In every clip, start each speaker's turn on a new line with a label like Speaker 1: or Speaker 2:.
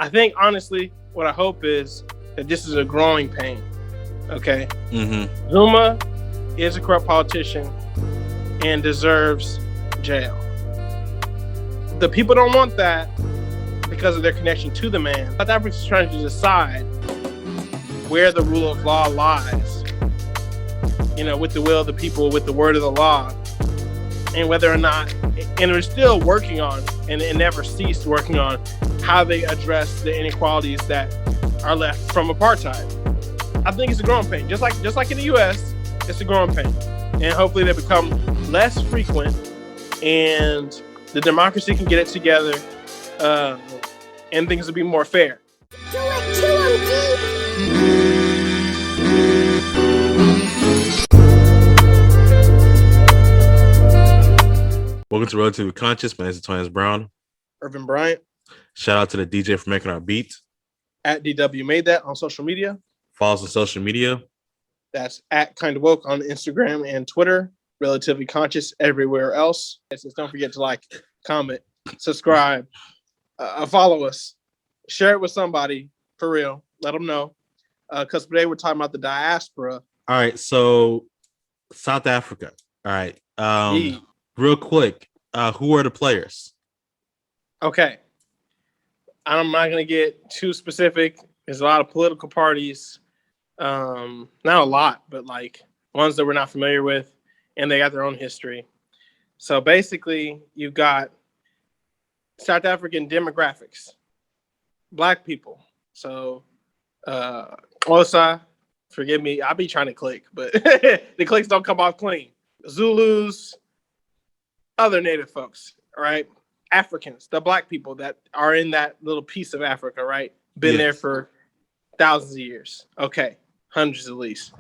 Speaker 1: I think honestly, what I hope is that this is a growing pain. Okay, Zuma is a corrupt politician and deserves jail. The people don't want that because of their connection to the man. South Africa's trying to decide where the rule of law lies, with the will of the people, with the word of the law, and whether or not, and we're still working on, and it never ceased working on, how they address the inequalities that are left from apartheid. I think it's a growing pain. Just like in the U.S., it's a growing pain. And hopefully they become less frequent and the democracy can get it together and things will be more fair.
Speaker 2: Welcome to Relatively Conscious. My name is Thomas Brown.
Speaker 1: Irvin Bryant.
Speaker 2: Shout out to the DJ for making our beats.
Speaker 1: At DW Made That on social media.
Speaker 2: Follow us on social media.
Speaker 1: That's at Kind of Woke on Instagram and Twitter. Relatively Conscious everywhere else. Just don't forget to like, comment, subscribe, follow us, share it with somebody for real. Let them know. Because today we're talking about the diaspora.
Speaker 2: All right, so South Africa. All right. Real quick, who are the players?
Speaker 1: Okay. I'm not going to get too specific. There's a lot of political parties. Not a lot, but like ones that we're not familiar with, and they got their own history. So basically, you've got South African demographics, Black people. So, Osa, forgive me, I'll be trying to click, but the clicks don't come off clean. Zulus, other native folks, right? Africans, the Black people that are in that little piece of Africa, right? Been there for thousands of years. Okay, hundreds at least.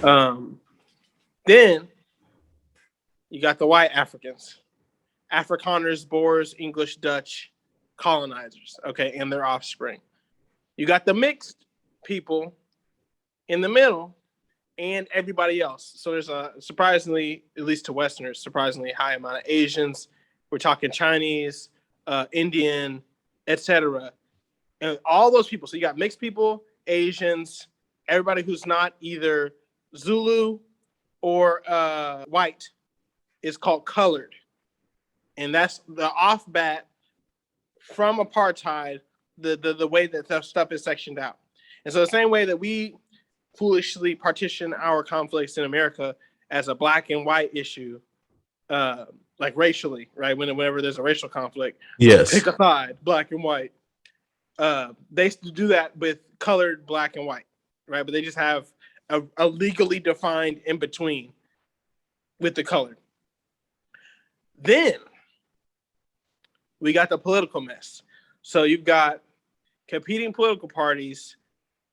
Speaker 1: Then you got the white Africans, Afrikaners, Boers, English, Dutch, colonizers, okay, and their offspring. You got the mixed people in the middle and everybody else. So there's a surprisingly, at least to Westerners, surprisingly high amount of Asians. We're talking Chinese, Indian, etc. And all those people. So you got mixed people, Asians, everybody who's not either Zulu or white is called colored. And that's the off bat from apartheid, the way that that stuff is sectioned out. And so the same way that we foolishly partition our conflicts in America as a black and white issue, like racially, right? Whenever there's a racial conflict, pick a side, black and white. They used to do that with colored black and white, right? But they just have a legally defined in between with the colored. Then we got the political mess. So you've got competing political parties,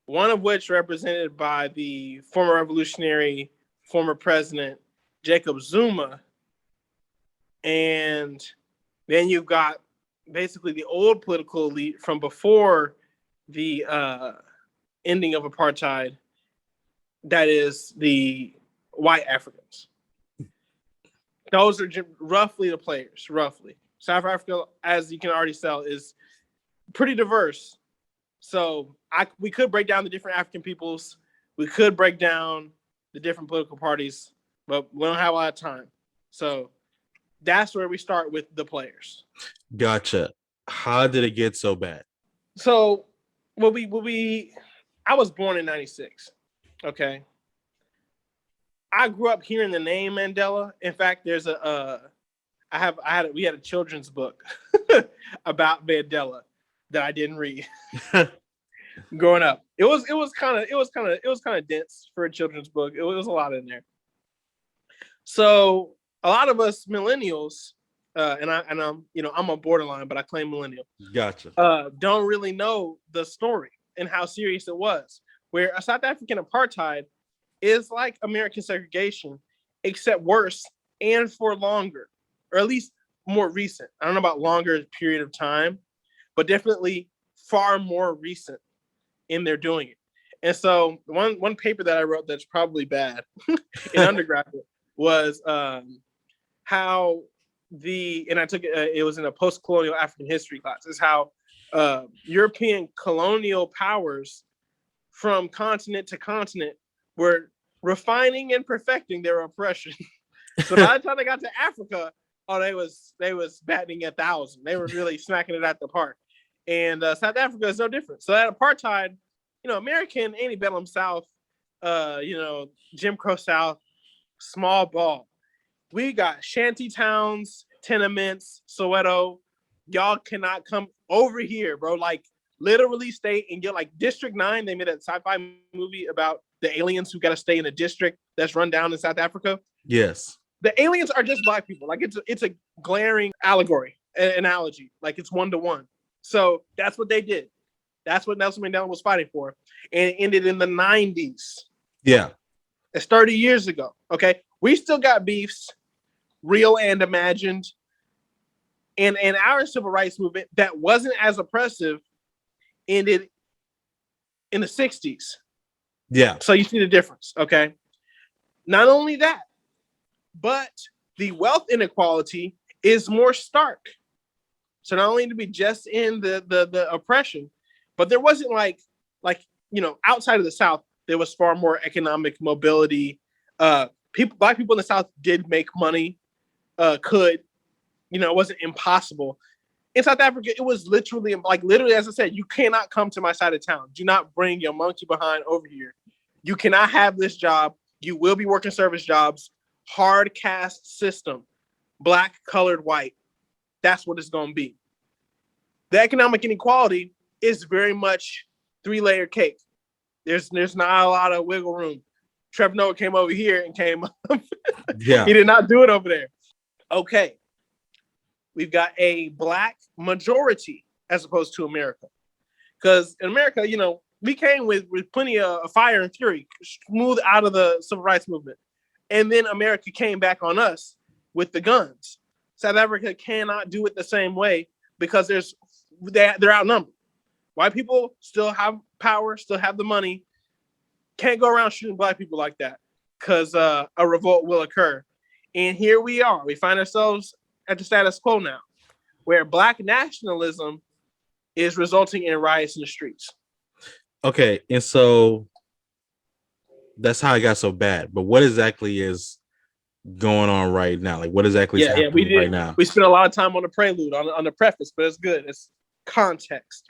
Speaker 1: one of which represented by the former revolutionary, former president, Jacob Zuma. And then you've got basically the old political elite from before the ending of apartheid, that is the white Africans. Those are roughly the players, roughly. South Africa, as you can already tell, is pretty diverse. So we could break down the different African peoples. We could break down the different political parties, but we don't have a lot of time. So that's where we start with the players.
Speaker 2: Gotcha. How did it get so bad?
Speaker 1: So I was born in 96. Okay. I grew up hearing the name Mandela. In fact, there's we had a children's book about Mandela that I didn't read growing up. It was kind of dense for a children's book. It was a lot in there. So a lot of us millennials, and I'm a borderline, but I claim millennial.
Speaker 2: Gotcha.
Speaker 1: Don't really know the story and how serious it was. Where a South African apartheid is like American segregation, except worse and for longer, or at least more recent. I don't know about longer period of time, but definitely far more recent in their doing it. And so one paper that I wrote that's probably bad in undergraduate was how and I took it was in a post-colonial African history class, is how European colonial powers from continent to continent were refining and perfecting their oppression. So by the time they got to Africa, oh, they was batting 1,000. They were really smacking it at the park. And South Africa is no different. So that apartheid, American antebellum South, Jim Crow South, small ball. We got shanty towns, tenements, Soweto. Y'all cannot come over here, bro. Like literally stay and get like District 9. They made a sci-fi movie about the aliens who got to stay in a district that's run down in South Africa.
Speaker 2: Yes.
Speaker 1: The aliens are just black people. Like it's a glaring allegory, analogy. Like it's 1-to-1. So that's what they did. That's what Nelson Mandela was fighting for. And it ended in the 90s.
Speaker 2: Yeah.
Speaker 1: It's 30 years ago. Okay. We still got beefs, real and imagined. And our civil rights movement that wasn't as oppressive ended in the 60s.
Speaker 2: Yeah.
Speaker 1: So you see the difference. Okay. Not only that, but the wealth inequality is more stark. So not only to be just in the oppression, but there wasn't like outside of the South, there was far more economic mobility. Black people in the South did make money, it wasn't impossible. In South Africa, it was literally, as I said, you cannot come to my side of town. Do not bring your monkey behind over here. You cannot have this job. You will be working service jobs. Hard caste system, black, colored, white. That's what it's going to be. The economic inequality is very much 3-layer cake. There's not a lot of wiggle room. Trevor Noah came over here and came up.
Speaker 2: Yeah.
Speaker 1: He did not do it over there. Okay. We've got a black majority as opposed to America. Because in America, we came with plenty of fire and fury, smooth out of the civil rights movement. And then America came back on us with the guns. South Africa cannot do it the same way because they're outnumbered. White people still have power, still have the money. Can't go around shooting black people like that because a revolt will occur. And here we are. We find ourselves at the status quo now, where black nationalism is resulting in riots in the streets.
Speaker 2: Okay, and so that's how it got so bad. But what exactly is going on right now? Like, what exactly is happening right now?
Speaker 1: We spent a lot of time on the prelude, on the preface, but it's good. It's context.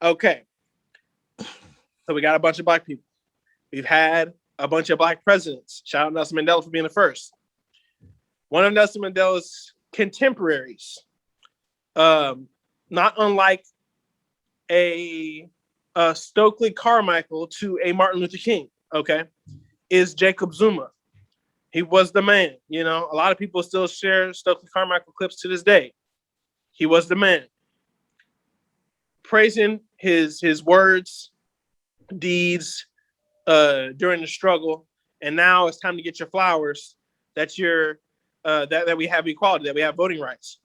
Speaker 1: Okay. So we got a bunch of black people. We've had a bunch of black presidents. Shout out Nelson Mandela for being the first. One of Nelson Mandela's contemporaries, not unlike a Stokely Carmichael to a Martin Luther King, okay, is Jacob Zuma. He was the man. A lot of people still share Stokely Carmichael clips to this day. He was the man. Praising his words, deeds during the struggle, and now it's time to get your flowers. That we have equality, that we have voting rights.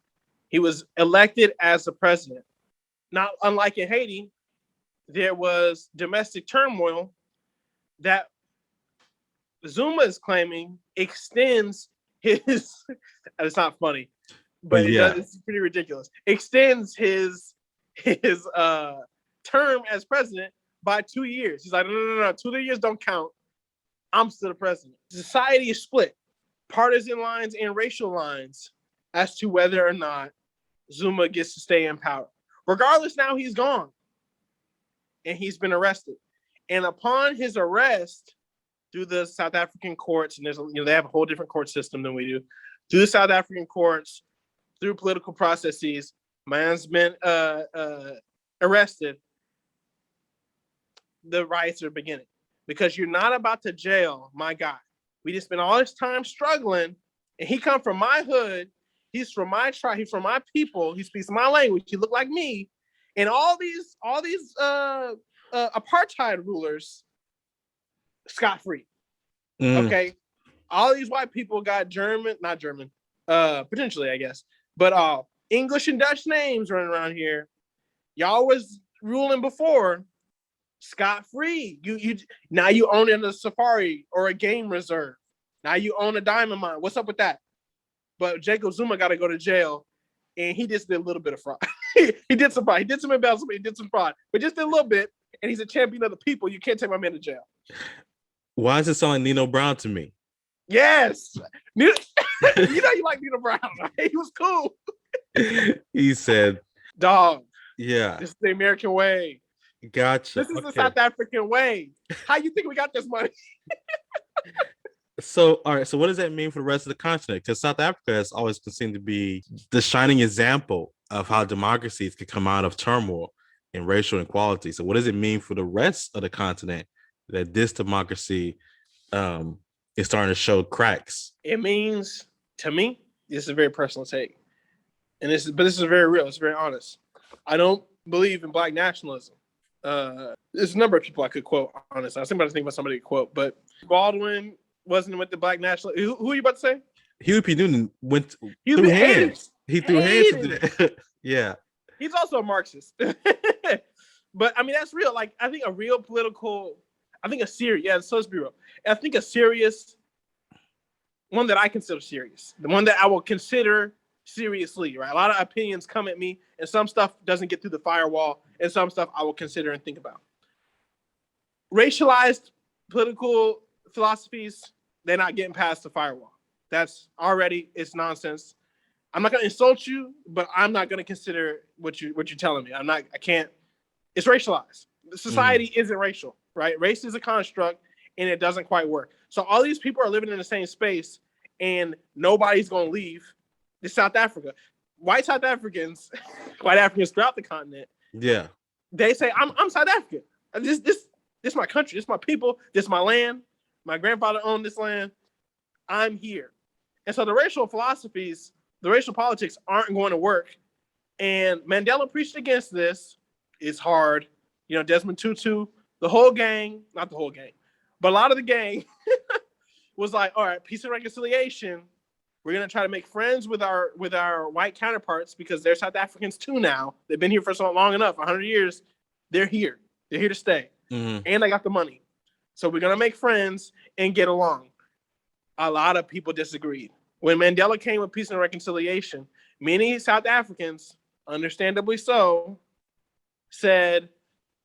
Speaker 1: He was elected as the president. Not unlike in Haiti, there was domestic turmoil that Zuma is claiming extends his. It's not funny, but it's pretty ridiculous. Extends his term as president by 2 years. He's like, no, 2 years don't count. I'm still the president. Society is split, partisan lines and racial lines, as to whether or not Zuma gets to stay in power. Regardless, now he's gone, and he's been arrested. And upon his arrest, through the South African courts, and they have a whole different court system than we do. Through the South African courts, through political processes, man's been arrested. The riots are beginning because you're not about to jail my guy. We just spent all this time struggling, and he come from my hood. He's from my tribe. He's from my people. He speaks my language. He look like me, and all these apartheid rulers scot-free. Okay, all these white people got potentially, I guess, but English and Dutch names running around here. Y'all was ruling before, scot-free. You now you own it in a safari or a game reserve. Now you own a diamond mine. What's up with that? But Jacob Zuma got to go to jail, and he just did a little bit of fraud. he did some fraud. He did some embezzlement. He did some fraud, but just a little bit. And he's a champion of the people. You can't take my man to jail.
Speaker 2: Why does it sound like Nino Brown to me?
Speaker 1: Yes. You know you like Nino Brown, right? He was cool.
Speaker 2: He said,
Speaker 1: dog.
Speaker 2: Yeah.
Speaker 1: This is the American way.
Speaker 2: Gotcha.
Speaker 1: This is the South African way. How you think we got this money?
Speaker 2: So, all right. So what does that mean for the rest of the continent? Because South Africa has always been seen to be the shining example of how democracies can come out of turmoil and racial inequality. So what does it mean for the rest of the continent that this democracy is starting to show cracks?
Speaker 1: It means, to me, this is a very personal take. But this is very real. It's very honest. I don't believe in black nationalism. There's a number of people I could quote, honestly. I was thinking about somebody to quote, but Baldwin wasn't with the black national. Who are you about to say?
Speaker 2: Huey P. Newton went through hands. He threw hands. Yeah.
Speaker 1: He's also a Marxist. But I mean, that's real. Like, I think a real political, let's be real. I think a serious one that I consider serious, the one that I will consider seriously, right? A lot of opinions come at me, and some stuff doesn't get through the firewall, and some stuff I will consider and think about. Racialized political philosophies, they're not getting past the firewall. That's already, it's nonsense. I'm not going to insult you, but I'm not going to consider what you're telling me. I can't. It's racialized. Society isn't racial, right? Race is a construct, and it doesn't quite work. So all these people are living in the same space, and nobody's going to leave. This South Africa. White South Africans, white Africans throughout the continent.
Speaker 2: Yeah.
Speaker 1: They say, I'm South African. This is my country. This is my people. This is my land. My grandfather owned this land. I'm here. And so the racial philosophies, the racial politics aren't going to work. And Mandela preached against this. It's hard. You know, Desmond Tutu, the whole gang, not the whole gang, but a lot of the gang was like, all right, peace and reconciliation. We're going to try to make friends with our white counterparts because they're South Africans too now. They've been here for so long enough, 100 years. They're here. They're here to stay. Mm-hmm. And they got the money. So we're going to make friends and get along. A lot of people disagreed. When Mandela came with peace and reconciliation, many South Africans, understandably so, said,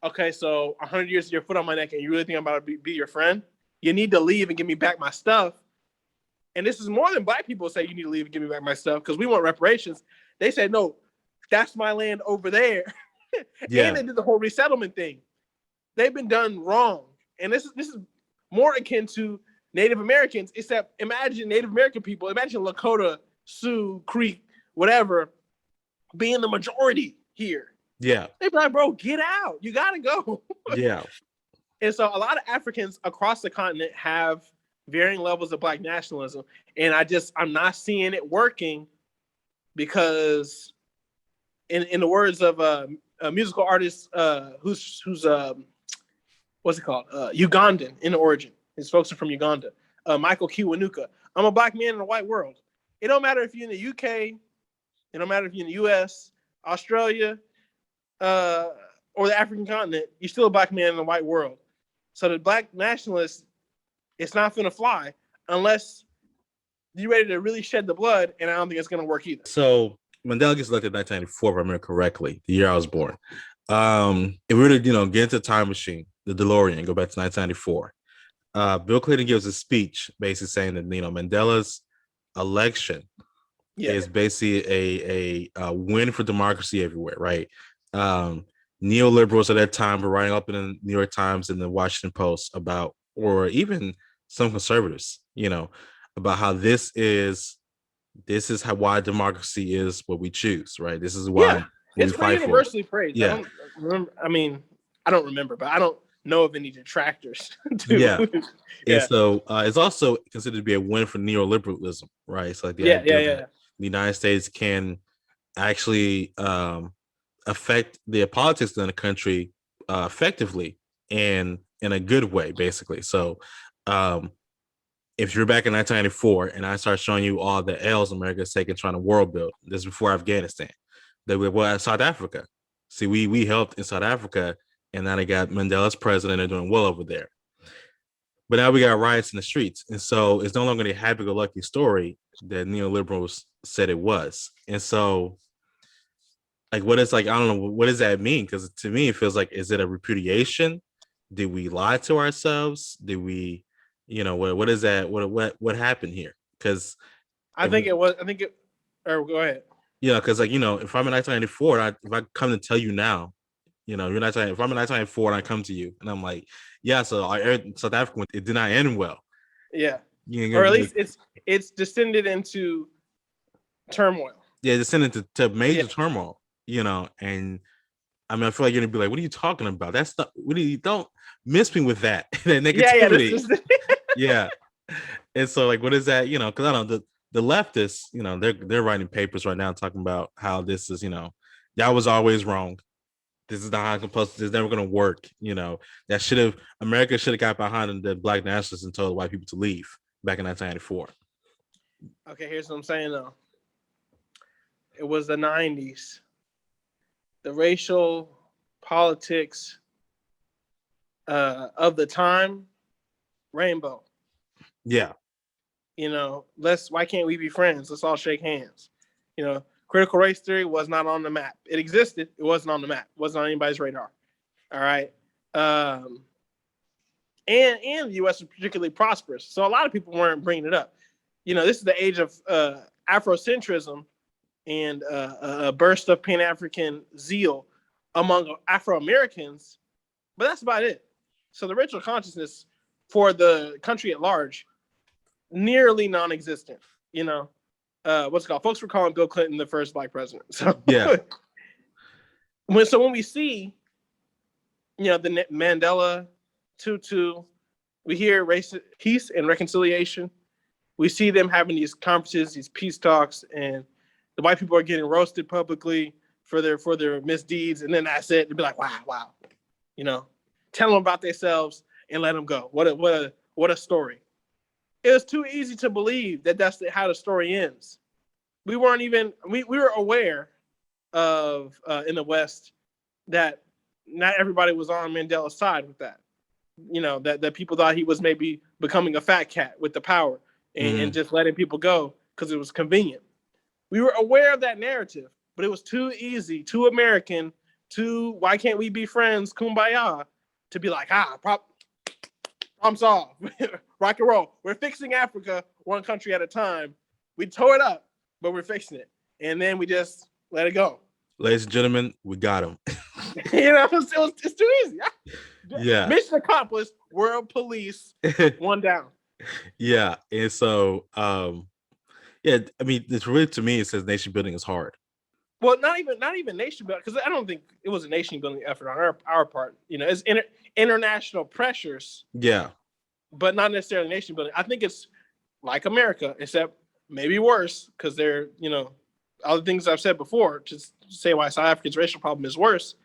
Speaker 1: okay, so 100 years of your foot on my neck and you really think I'm about to be your friend? You need to leave and give me back my stuff. And this is more than black people say you need to leave and give me back my stuff because we want reparations. They said, no, that's my land over there. Yeah. And they did the whole resettlement thing. They've been done wrong. And this is more akin to Native Americans, except imagine Native American people, imagine Lakota, Sioux, Creek, whatever, being the majority here.
Speaker 2: Yeah.
Speaker 1: They'd be like, bro, get out. You got to go.
Speaker 2: Yeah.
Speaker 1: And so a lot of Africans across the continent have varying levels of black nationalism. And I'm not seeing it working because in the words of a musical artist who's what's it called? Ugandan in origin. His folks are from Uganda. Michael Kiwanuka. I'm a black man in a white world. It don't matter if you're in the UK. It don't matter if you're in the US, Australia, or the African continent. You're still a black man in a white world. So the black nationalist, it's not going to fly unless you're ready to really shed the blood, and I don't think it's going to work either. So
Speaker 2: Mandela gets elected in 1994, if I remember correctly, the year I was born. If we were to, get into the time machine, the DeLorean, go back to 1994, Bill Clinton gives a speech basically saying that, Mandela's election is basically a win for democracy everywhere, right? Neoliberals at that time were writing up in the New York Times and the Washington Post about, or even some conservatives, about how this is why democracy is what we choose, right? This is why
Speaker 1: it's pretty universally praised. Yeah. I don't remember, but I don't know of any detractors.
Speaker 2: And so it's also considered to be a win for neoliberalism, right? So like the United States can actually affect the politics in the country effectively and in a good way, basically. So if you're back in 1994 and I start showing you all the L's America's taken trying to world build, this is before Afghanistan, South Africa. See, we helped in South Africa, and now they got Mandela's president. They're doing well over there. But now we got riots in the streets. And so it's no longer the happy-go-lucky story that neoliberals said it was. And so like what is like I don't know what does that mean? Because to me it feels like, is it a repudiation? Did we lie to ourselves? Did we, what is that? What happened here? Because
Speaker 1: I think it was. I think it. Or go ahead.
Speaker 2: because like if I'm in 1994, if I come to tell you now, you're not saying if I'm in 1994 and I come to you and I'm like, yeah, so South Africa, it did not end well.
Speaker 1: Yeah, or at least it's descended into turmoil.
Speaker 2: Yeah, descended to major turmoil. And I mean, I feel like you're gonna be like, "What are you talking about? That's not. Don't miss me with that that negativity." Yeah. And so, like, what is that? Because I don't know the leftists. They're writing papers right now talking about how this is. That was always wrong. This is not how it's supposed to. It's never going to work. That America should have got behind the black nationalists and told white people to leave back in 1994.
Speaker 1: Okay, here's what I'm saying though. It was the 90s. The racial politics of the time, rainbow.
Speaker 2: Yeah.
Speaker 1: Why can't we be friends? Let's all shake hands. Critical race theory was not on the map. It existed. It wasn't on the map. It wasn't on anybody's radar. All right. And the U.S. was particularly prosperous. So a lot of people weren't bringing it up. This is the age of Afrocentrism and a burst of Pan-African zeal among Afro-Americans. But that's about it. So the racial consciousness for the country at large, nearly non-existent. What's it called? Folks were calling Bill Clinton the first black president. So
Speaker 2: yeah.
Speaker 1: when we see, the Mandela Tutu, we hear peace and reconciliation. We see them having these conferences, these peace talks, and the white people are getting roasted publicly for their misdeeds, and then that's it. They'd be like, wow, tell them about themselves and let them go. What a story. It was too easy to believe that that's how the story ends. We weren't even we were aware of in the West that not everybody was on Mandela's side with that. That people thought he was maybe becoming a fat cat with the power and just letting people go because it was convenient. We were aware of that narrative, but it was too easy, too American, too why can't we be friends, kumbaya, to be like, problem solved. Rock and roll. We're fixing Africa one country at a time. We tore it up, but we're fixing it. And then we just let it go.
Speaker 2: Ladies and gentlemen, we got him.
Speaker 1: It's too easy.
Speaker 2: Yeah.
Speaker 1: Mission accomplished. World police, one down.
Speaker 2: Yeah. And so, I mean, it's really, to me, it says nation building is hard.
Speaker 1: Well, not even nation building, because I don't think it was a nation building effort on our part. It's international pressures.
Speaker 2: Yeah.
Speaker 1: But not necessarily nation building. I think it's like America, except maybe worse, because they're, all the things I've said before to say why South Africa's racial problem is worse,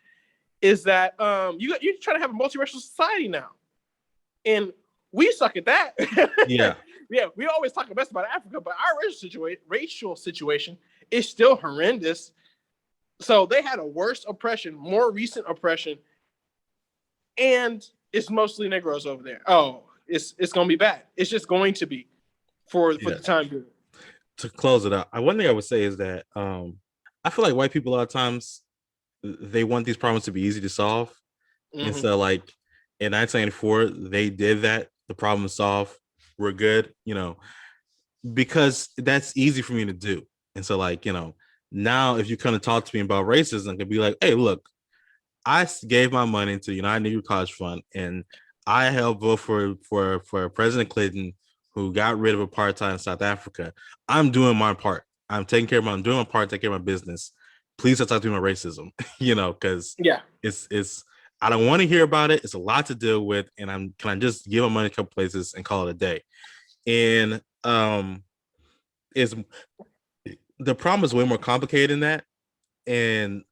Speaker 1: is that you try to have a multiracial society now. And we suck at that.
Speaker 2: Yeah.
Speaker 1: Yeah, we always talk the best about Africa, but our racial situation is still horrendous. So they had a worse oppression, more recent oppression, and it's mostly Negroes over there. Oh, it's going to be bad. It's just going to be for the time being.
Speaker 2: To close it out, one thing I would say is that I feel like white people a lot of times they want these problems to be easy to solve, and so like in 1994 they did that. The problem is solved. We're good, because that's easy for me to do. And so like now if you come to talk to me about racism, I could be like, hey, look, I gave my money to the United Negro College Fund, and I helped vote for President Clinton, who got rid of apartheid in South Africa. I'm doing my part. I'm doing my part, taking care of my business. Please don't talk to me about racism, because it's I don't want to hear about it. It's a lot to deal with, and can I just give my money a couple places and call it a day? And is the problem is way more complicated than that, and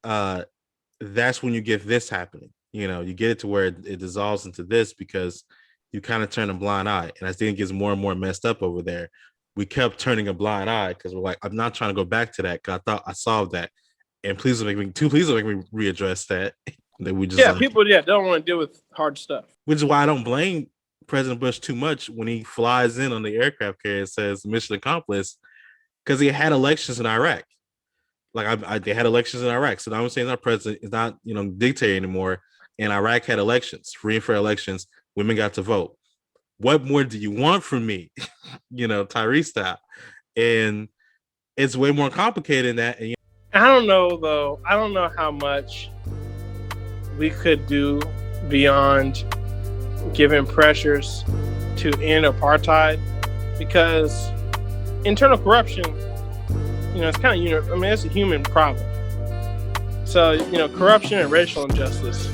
Speaker 2: that's when you get this happening. You get it to where it dissolves into this because you kind of turn a blind eye. And as things gets more and more messed up over there, we kept turning a blind eye because we're like, I'm not trying to go back to that because I thought I solved that. And please don't make me readdress that. That we just
Speaker 1: people don't want to deal with hard stuff.
Speaker 2: Which is why I don't blame President Bush too much when he flies in on the aircraft carrier and says mission accomplished, because he had elections in Iraq. like they had elections in Iraq. So now I'm saying our president is not, dictator anymore. And Iraq had elections, free and fair elections. Women got to vote. What more do you want from me? Tyrese style. And it's way more complicated than that. And
Speaker 1: I don't know though. I don't know how much we could do beyond giving pressures to end apartheid, because internal corruption, it's kind of it's a human problem. So corruption and racial injustice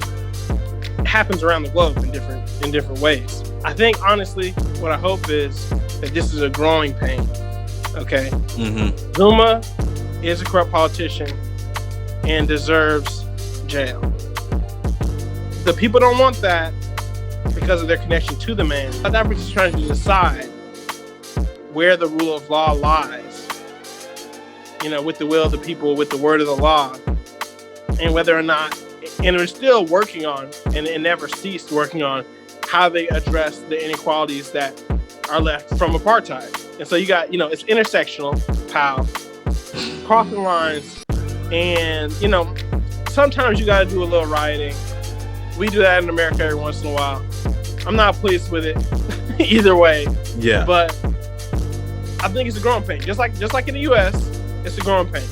Speaker 1: happens around the globe in different ways. I think honestly, what I hope is that this is a growing pain. Okay, Zuma is a corrupt politician and deserves jail. The people don't want that because of their connection to the man. South Africa is trying to decide where the rule of law lies, with the will of the people, with the word of the law, and whether or not, and we're still working on, and it never ceased working on, how they address the inequalities that are left from apartheid. And so you got, it's intersectional, pal, crossing lines, and, sometimes you got to do a little rioting. We do that in America every once in a while. I'm not pleased with it either way.
Speaker 2: Yeah.
Speaker 1: But I think it's a growing pain. Just like in the U.S., it's a growing pain.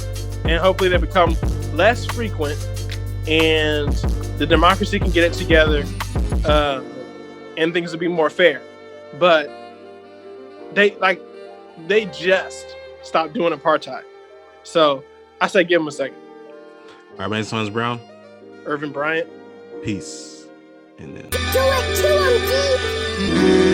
Speaker 1: And hopefully they become less frequent and the democracy can get it together and things will be more fair. But they just stopped doing apartheid. So I say give them a second.
Speaker 2: All right, my name's Thomas Brown.
Speaker 1: Irvin Bryant.
Speaker 2: Peace. And then...
Speaker 3: Do it to him,